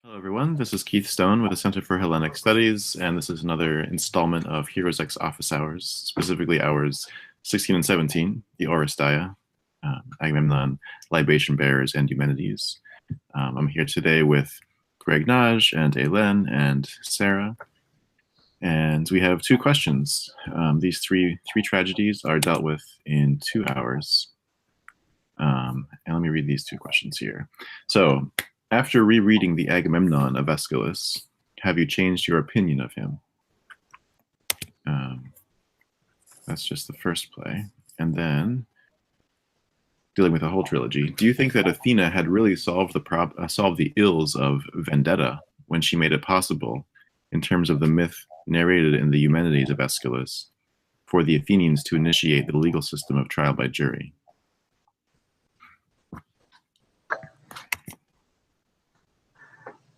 Hello, everyone. This is Keith Stone with the Center for Hellenic Studies, and this is another installment of HeroesX office hours, specifically hours 16 and 17, the Oresteia, Agamemnon, Libation Bearers, and Eumenides. I'm here today with Greg, Nagy, and Elen, and Sarah, and we have two questions. These three tragedies are dealt with in 2 hours. And let me read these two questions here. So, after rereading the Agamemnon of Aeschylus, have you changed your opinion of him? That's just the first play. And then, dealing with the whole trilogy, do you think that Athena had really solved the ills of vendetta when she made it possible, in terms of the myth narrated in the Eumenides of Aeschylus, for the Athenians to initiate the legal system of trial by jury?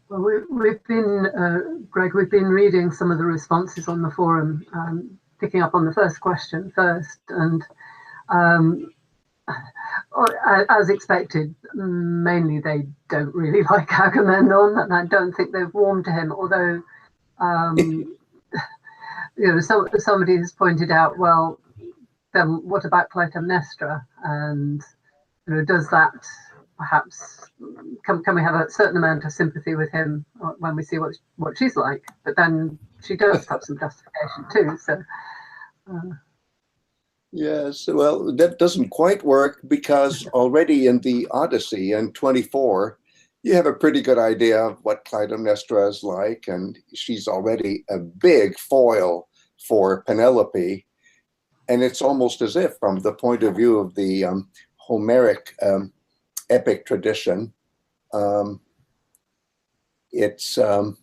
Well, we've been, Greg, we've been reading some of the responses on the forum, picking up on the first question first, and as expected, mainly they don't really like Agamemnon, and I don't think they've warmed to him, although, you know, somebody has pointed out, well, then what about Clytmenestra? And, you know, does that perhaps, can we have a certain amount of sympathy with him when we see what she's like? But then she does have some justification too. So, yes, well, that doesn't quite work, because already in the Odyssey in 24, you have a pretty good idea of what Clytemnestra is like, and she's already a big foil for Penelope. And it's almost as if, from the point of view of the Homeric epic tradition, it's the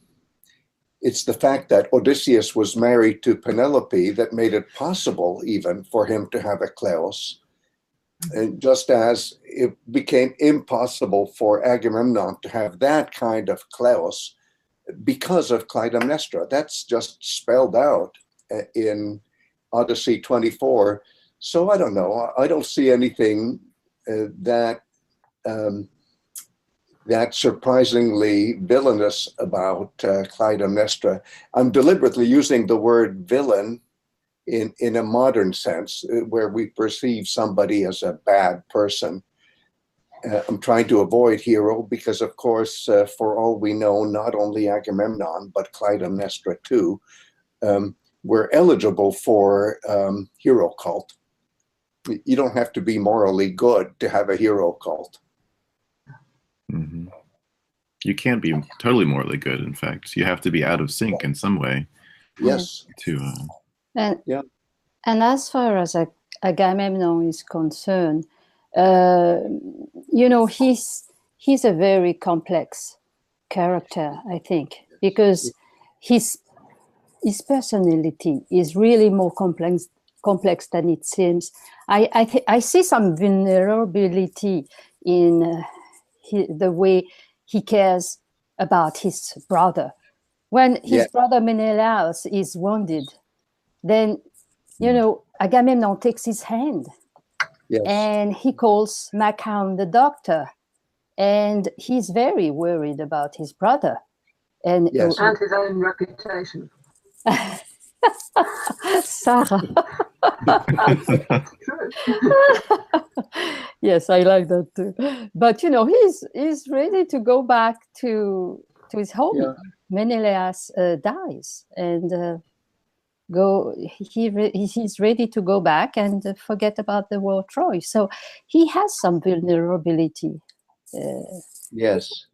fact that Odysseus was married to Penelope that made it possible even for him to have a kleos, and just as it became impossible for Agamemnon to have that kind of kleos because of Clytemnestra. That's just spelled out in Odyssey 24. So I don't know. I don't see anything that's surprisingly villainous about Clytemnestra. I'm deliberately using the word villain in a modern sense, where we perceive somebody as a bad person. I'm trying to avoid hero because, of course, for all we know, not only Agamemnon, but Clytemnestra too, were eligible for hero cult. You don't have to be morally good to have a hero cult. Mm-hmm. You can't be totally morally good. In fact, you have to be out of sync in some way. Yes. And as far as Agamemnon is concerned, you know, he's a very complex character, I think, because his personality is really more complex than it seems. I see some vulnerability in the way he cares about his brother. When his brother Menelaus is wounded, then, you know, Agamemnon takes his hand, and he calls Machaon the doctor, and he's very worried about his brother. And his own reputation. Sarah. Yes, I like that too. But you know, he's ready to go back to his home. Yeah. Menelaus dies, and he's ready to go back and forget about the war of Troy. So he has some vulnerability. Yes.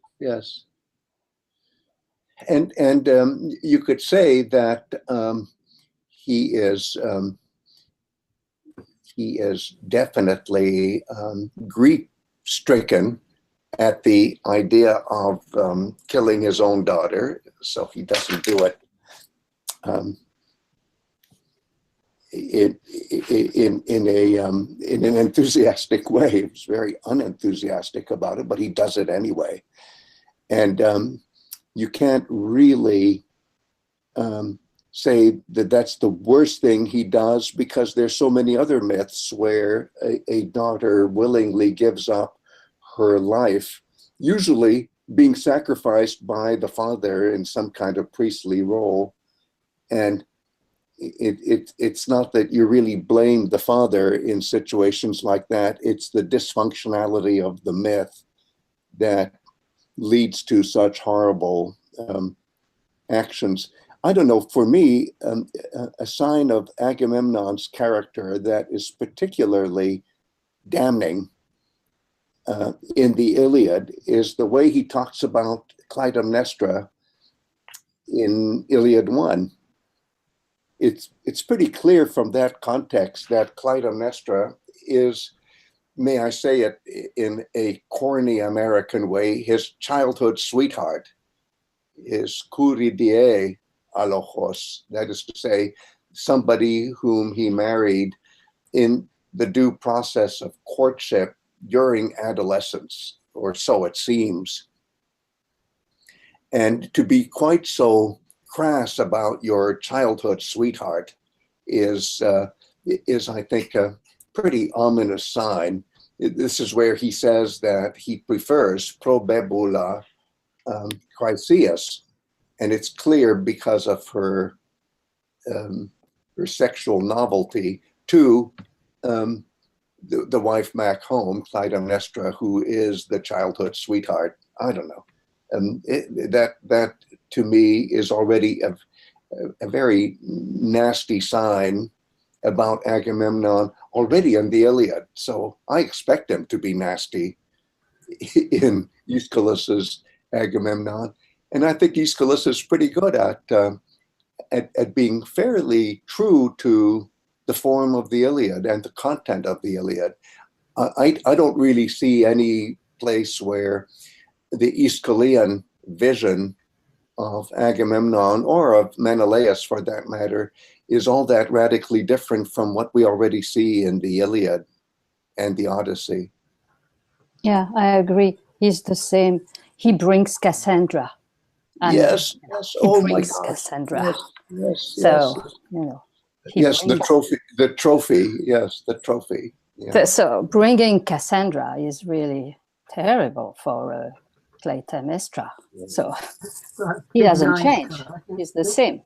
And you could say that he is definitely grief-stricken at the idea of killing his own daughter, so he doesn't do it in an enthusiastic way. He's very unenthusiastic about it, but he does it anyway. And you can't really say that that's the worst thing he does, because there's so many other myths where a daughter willingly gives up her life, usually being sacrificed by the father in some kind of priestly role. And it's not that you really blame the father in situations like that. It's the dysfunctionality of the myth that leads to such horrible actions. I don't know, for me, a sign of Agamemnon's character that is particularly damning in the Iliad is the way he talks about Clytemnestra in Iliad 1. It's pretty clear from that context that Clytemnestra is, may I say it in a corny American way, his childhood sweetheart, his kouridie alojos, that is to say, somebody whom he married in the due process of courtship during adolescence, or so it seems. And to be quite so crass about your childhood sweetheart is I think, a pretty ominous sign. This is where he says that he prefers probebula Chryseis, and it's clear because of her sexual novelty to the wife back home, Clytemnestra, who is the childhood sweetheart. I don't know. That to me is already a very nasty sign about Agamemnon already in the Iliad. So I expect him to be nasty in Aeschylus's Agamemnon. And I think Aeschylus is pretty good at being fairly true to the form of the Iliad and the content of the Iliad. I don't really see any place where the Aeschylean vision of Agamemnon, or of Menelaus for that matter, is all that radically different from what we already see in the Iliad and the Odyssey. Yeah, I agree. He's the same. He brings Cassandra. Yes. Oh my God. Cassandra. Yes. So, you know. Yes, the trophy. Yes, the trophy. Yeah. So bringing Cassandra is really terrible for Clytemnestra. So he doesn't change. He's the same.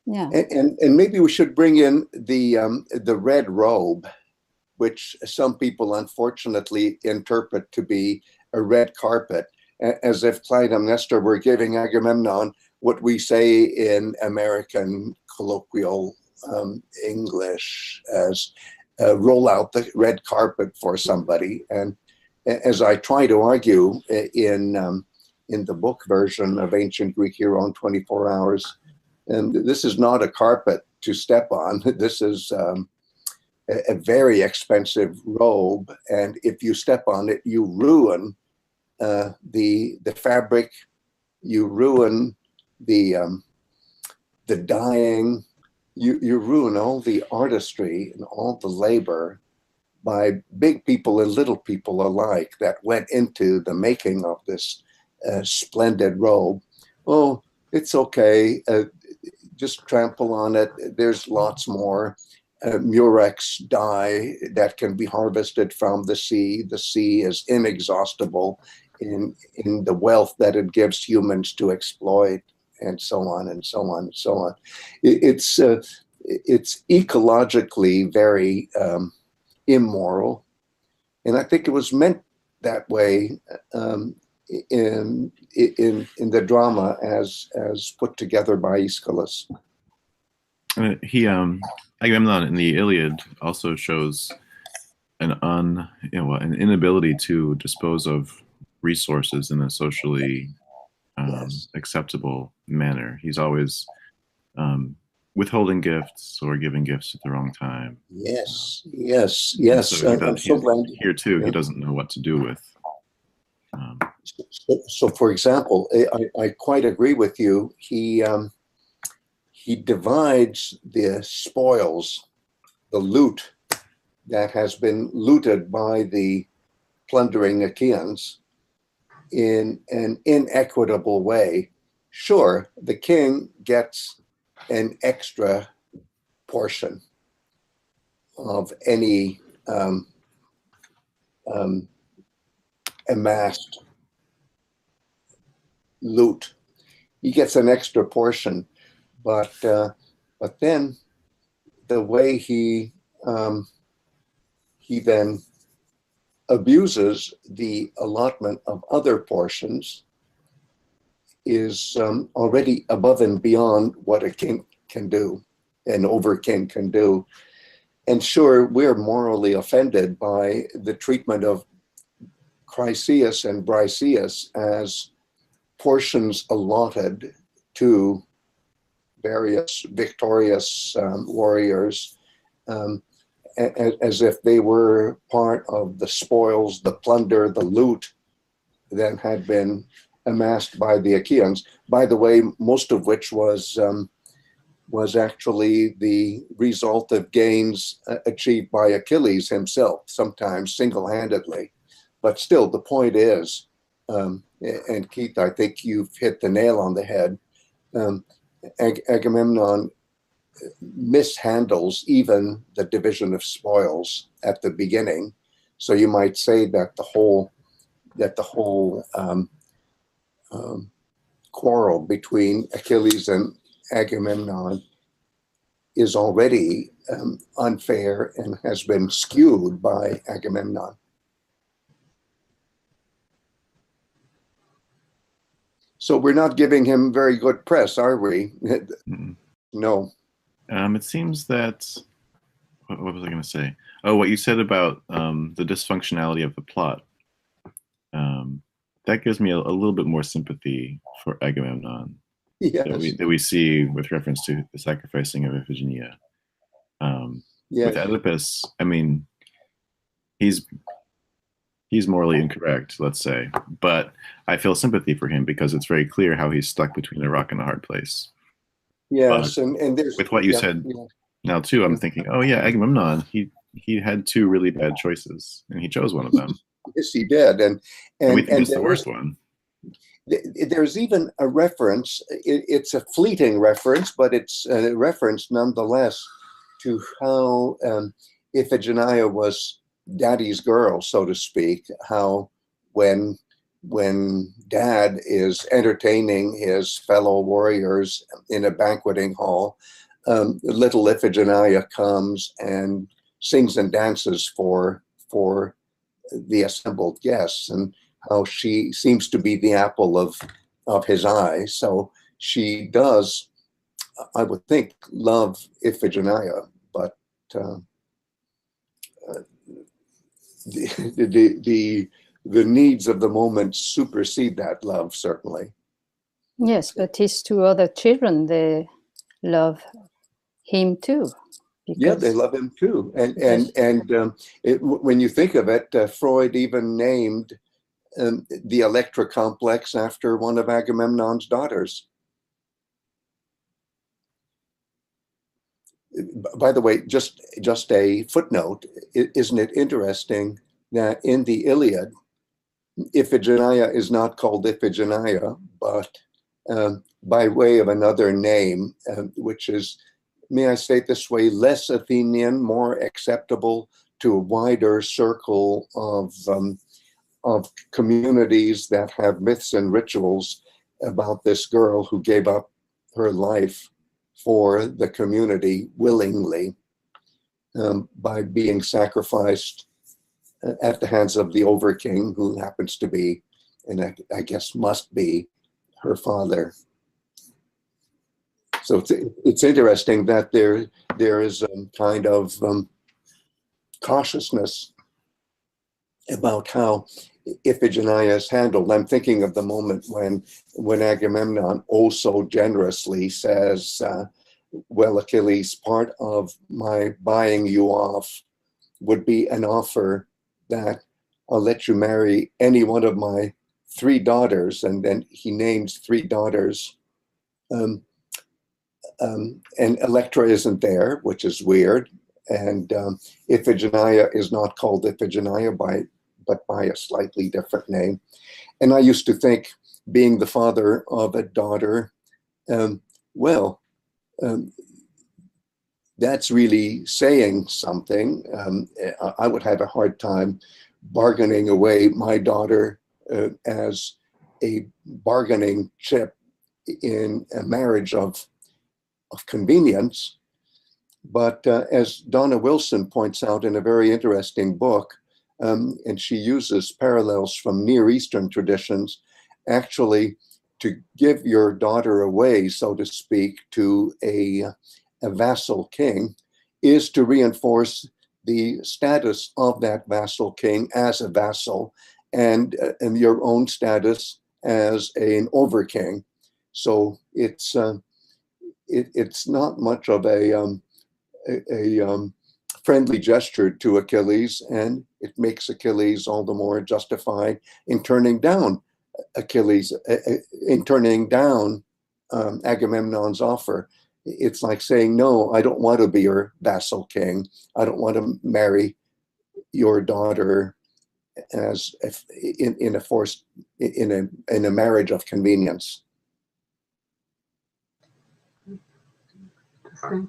Yeah. And maybe we should bring in the red robe, which some people unfortunately interpret to be a red carpet, as if Clytemnestra were giving Agamemnon what we say in American colloquial English as roll out the red carpet for somebody. And as I try to argue in the book version of Ancient Greek Hero in 24 Hours, and this is not a carpet to step on. This is a very expensive robe, and if you step on it, you ruin the fabric, you ruin the dyeing, you ruin all the artistry and all the labor by big people and little people alike that went into the making of this splendid robe. Oh, it's okay. Just trample on it. There's lots more murex dye that can be harvested from the sea. The sea is inexhaustible in the wealth that it gives humans to exploit, and so on and so on and so on. It's ecologically very immoral, and I think it was meant that way in the drama as put together by Aeschylus. Agamemnon in the Iliad also shows an inability to dispose of resources in a socially acceptable manner. He's always withholding gifts or giving gifts at the wrong time. Yes. So I'm so glad. Here too, he doesn't know what to do with. So for example, I quite agree with you. He divides the spoils, the loot that has been looted by the plundering Achaeans in an inequitable way. Sure, the king gets an extra portion of any amassed loot. He gets an extra portion, but then the way he then abuses the allotment of other portions is already above and beyond what a king can do, an over-king can do. And sure, we're morally offended by the treatment of Chryseis and Briseis as portions allotted to various victorious warriors, as if they were part of the spoils, the plunder, the loot that had been amassed by the Achaeans. By the way, most of which was actually the result of gains achieved by Achilles himself, sometimes single-handedly. But still, the point is, and Keith, I think you've hit the nail on the head, Agamemnon mishandles even the division of spoils at the beginning. So you might say that the whole quarrel between Achilles and Agamemnon is already unfair and has been skewed by Agamemnon. So we're not giving him very good press, are we? No. It seems that, what was I going to say? Oh, what you said about the dysfunctionality of the plot. That gives me a little bit more sympathy for Agamemnon. Yes. that we see with reference to the sacrificing of Iphigenia. Yes. With Oedipus, I mean, he's morally incorrect, let's say, but I feel sympathy for him because it's very clear how he's stuck between a rock and a hard place. Yes, but and there's, with what you said now too, I'm thinking, oh yeah, Agamemnon, he had two really bad choices, and he chose one of them. Yes, he did, and we think it's the worst one. There's even a reference. It's a fleeting reference, but it's a reference nonetheless to how Iphigenia was daddy's girl, so to speak. How when dad is entertaining his fellow warriors in a banqueting hall, little Iphigenia comes and sings and dances for the assembled guests, and how she seems to be the apple of his eye. So she does, I would think, love Iphigenia, but the needs of the moment supersede that love, certainly. Yes, but his two other children, they love him too. Yeah, they love him too. And when you think of it, Freud even named the Electra complex after one of Agamemnon's daughters. By the way, just a footnote, isn't it interesting that in the Iliad, Iphigenia is not called Iphigenia, but by way of another name, which is, may I say it this way, less Athenian, more acceptable to a wider circle of communities that have myths and rituals about this girl who gave up her life for the community willingly by being sacrificed at the hands of the overking, who happens to be, and I guess must be, her father. So it's interesting that there is a kind of cautiousness about how Iphigenia is handled. I'm thinking of the moment when Agamemnon oh so generously says, well, Achilles, part of my buying you off would be an offer that I'll let you marry any one of my 3 daughters. And then he names 3 daughters. And Electra isn't there, which is weird. And Iphigenia is not called Iphigenia but by a slightly different name. And I used to think, being the father of a daughter, that's really saying something. I would have a hard time bargaining away my daughter as a bargaining chip in a marriage of convenience. But as Donna Wilson points out in a very interesting book, and she uses parallels from Near Eastern traditions, actually to give your daughter away, so to speak, to a vassal king is to reinforce the status of that vassal king as a vassal and your own status as an overking. So it's not much of a friendly gesture to Achilles, and it makes Achilles all the more justified in turning down Agamemnon's offer. It's like saying, no, I don't want to be your vassal king. I don't want to marry your daughter as in a marriage of convenience. Interesting.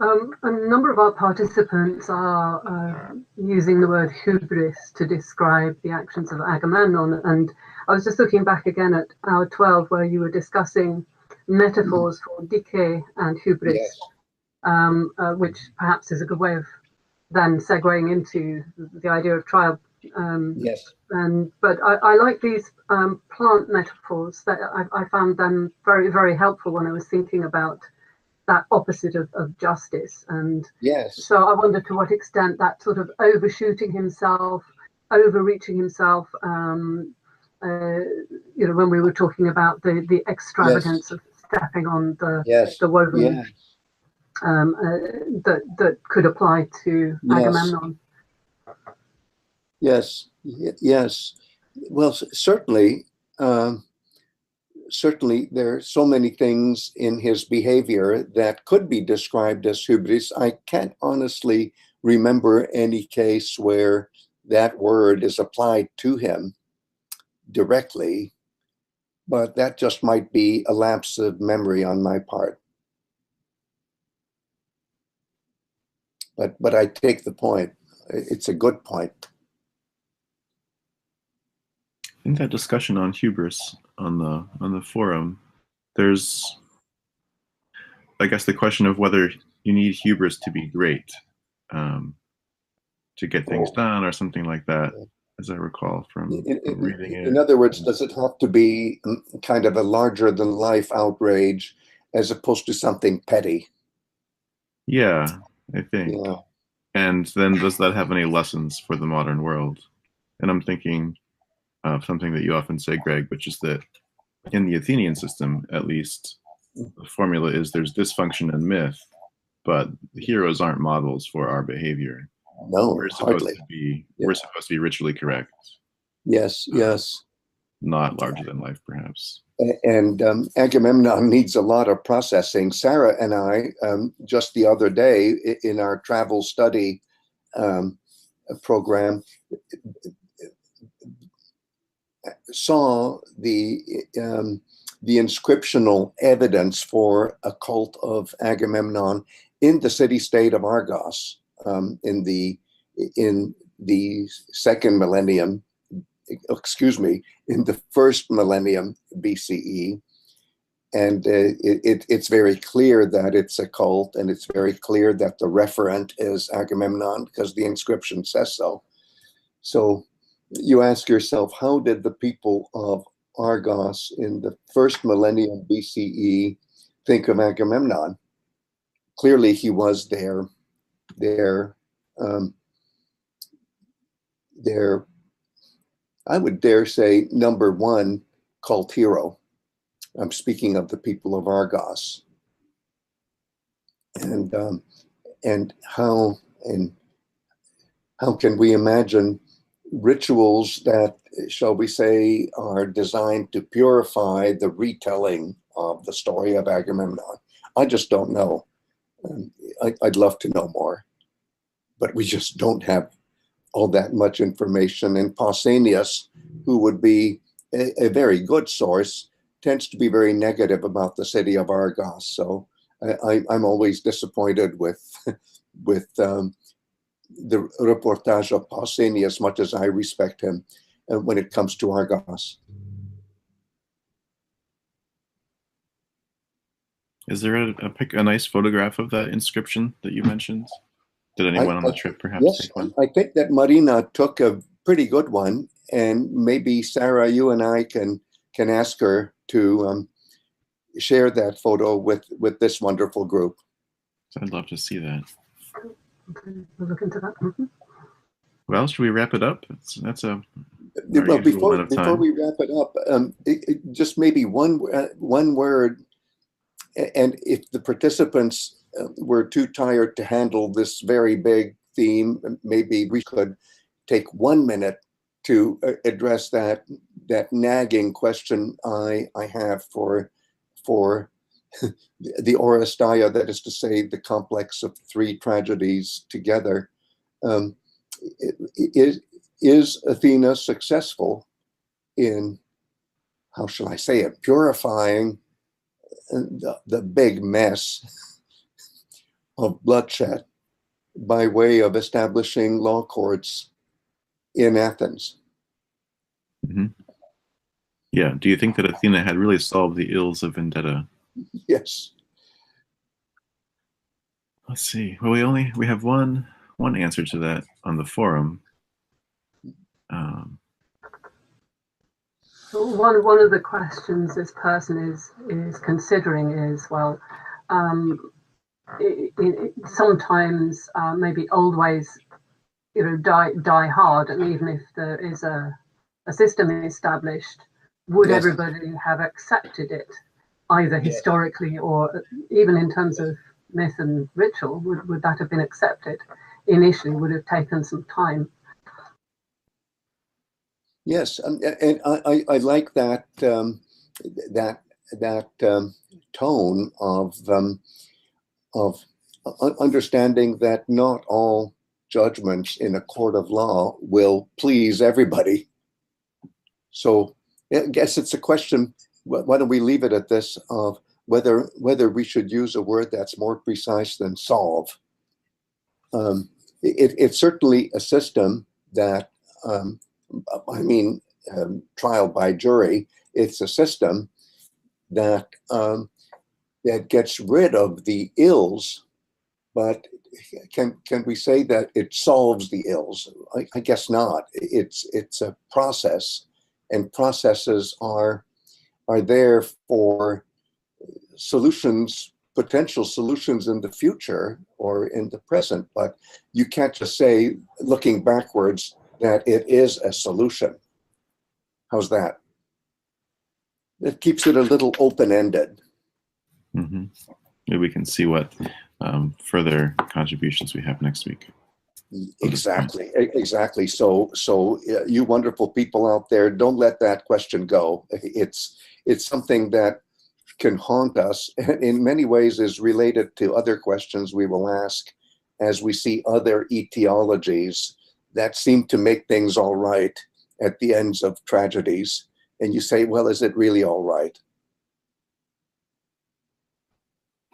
A number of our participants are using the word hubris to describe the actions of Agamemnon. And I was just looking back again at hour 12, where you were discussing metaphors for decay and hubris, yes. Which perhaps is a good way of then segueing into the idea of trial. Yes. But I like these plant metaphors. That I found them very, very helpful when I was thinking about that opposite of justice. And yes. So I wonder to what extent that sort of overshooting himself, overreaching himself, when we were talking about the extravagance, yes. of stepping on the, yes. the woven, yes. that could apply to yes. Agamemnon. Yes, yes. Well, certainly, certainly there are so many things in his behavior that could be described as hubris. I can't honestly remember any case where that word is applied to him directly, but that just might be a lapse of memory on my part. But I take the point. It's a good point. In that discussion on hubris on the forum, there's, I guess, the question of whether you need hubris to be great, to get things done or something like that, as I recall from reading it. In other words, does it have to be kind of a larger than life outrage as opposed to something petty? Yeah, I think. Yeah. And then does that have any lessons for the modern world? And I'm thinking of something that you often say, Greg, which is that in the Athenian system, at least, the formula is there's dysfunction and myth, but the heroes aren't models for our behavior. No, we're supposed to be ritually correct. Yes, yes. Not larger than life, perhaps. And Agamemnon needs a lot of processing. Sarah and I, just the other day in our travel study program, saw the inscriptional evidence for a cult of Agamemnon in the city-state of Argos in the second millennium. Excuse me, in the first millennium BCE, and it's very clear that it's a cult, and it's very clear that the referent is Agamemnon because the inscription says so. So you ask yourself, how did the people of Argos in the first millennium BCE think of Agamemnon? Clearly, he was their I would dare say number one cult hero. I'm speaking of the people of Argos, and how can we imagine rituals that, shall we say, are designed to purify the retelling of the story of Agamemnon? I just don't know. I'd love to know more, but we just don't have all that much information. And Pausanias, who would be a very good source, tends to be very negative about the city of Argos. So I'm always disappointed with the reportage of Pausanias, as much as I respect him when it comes to Argos. Is there a nice photograph of that inscription that you mentioned? Did anyone on the trip perhaps yes, take one? I think that Marina took a pretty good one, and maybe Sarah, you and I can ask her to share that photo with this wonderful group. So I'd love to see that. Okay, we'll look into that. Mm-hmm. Well, should we wrap it up? That's a Well, before we wrap it up, just maybe one word, and if the participants were too tired to handle this very big theme, maybe we could take 1 minute to address that nagging question I have for the Oresteia, that is to say, the complex of three tragedies together. Is Athena successful in, how shall I say it, purifying the big mess of bloodshed by way of establishing law courts in Athens? Mm-hmm. Yeah. Do you think that Athena had really solved the ills of vendetta? Yes. Let's see. Well, we have one answer to that on the forum. One of the questions this person is considering is, well, sometimes maybe old ways, die hard, and even if there is a system established, would Yes. everybody have accepted it, either historically or even in terms of myth and ritual? Would that have been accepted initially? Would have taken some time. Yes, and I like that tone of understanding that not all judgments in a court of law will please everybody. So I guess it's a question. Why don't we leave it at this, of whether we should use a word that's more precise than solve. It's certainly a system that. Trial by jury. It's a system that that gets rid of the ills, but can we say that it solves the ills? I guess not. It's a process, and processes are there for solutions, potential solutions in the future or in the present. But you can't just say, looking backwards, that it is a solution. How's that? It keeps it a little open-ended. Mm-hmm. Maybe we can see what further contributions we have next week. Exactly. So you wonderful people out there, don't let that question go. It's something that can haunt us, and in many ways is related to other questions we will ask as we see other etiologies that seem to make things all right at the ends of tragedies. And you say, well, is it really all right?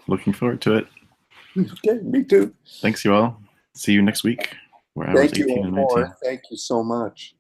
Looking forward to it. Okay, me too. Thanks, you all. See you next week. Thank you all more. Thank you so much.